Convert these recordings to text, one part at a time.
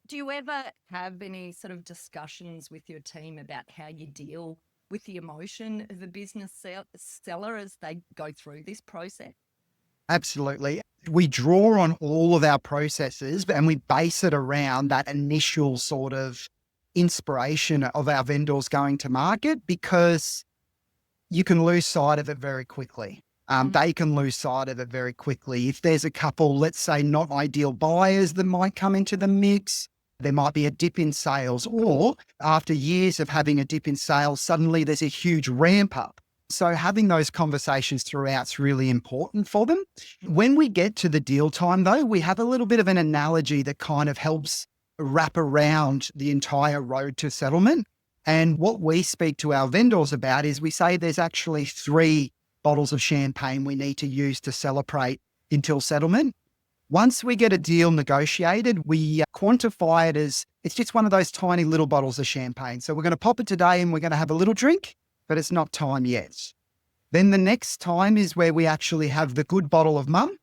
Do you ever have any sort of discussions with your team about how you deal with the emotion of a seller as they go through this process? Absolutely. We draw on all of our processes and we base it around that initial sort of inspiration of our vendors going to market because you can lose sight of it very quickly. They can lose sight of it very quickly. If there's a couple, let's say, not ideal buyers that might come into the mix, there might be a dip in sales, or after years of having a dip in sales, suddenly there's a huge ramp up. So having those conversations throughout is really important for them. When we get to the deal time, though, we have a little bit of an analogy that kind of helps wrap around the entire road to settlement. And what we speak to our vendors about is we say there's actually 3 bottles of champagne we need to use to celebrate until settlement. Once we get a deal negotiated, we quantify it as it's just one of those tiny little bottles of champagne. So we're going to pop it today and we're going to have a little drink, but it's not time yet. Then the next time is where we actually have the good bottle of mum.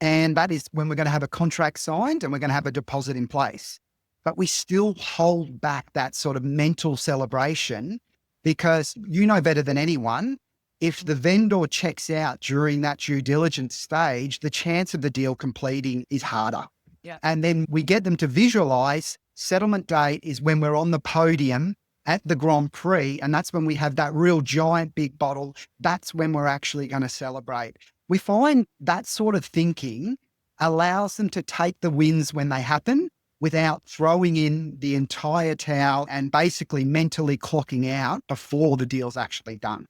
And that is when we're going to have a contract signed and we're going to have a deposit in place. But we still hold back that sort of mental celebration because you know better than anyone, if the vendor checks out during that due diligence stage, the chance of the deal completing is harder. Yeah. And then we get them to visualize settlement date is when we're on the podium at the Grand Prix. And that's when we have that real giant big bottle. That's when we're actually going to celebrate. We find that sort of thinking allows them to take the wins when they happen without throwing in the entire towel and basically mentally clocking out before the deal's actually done.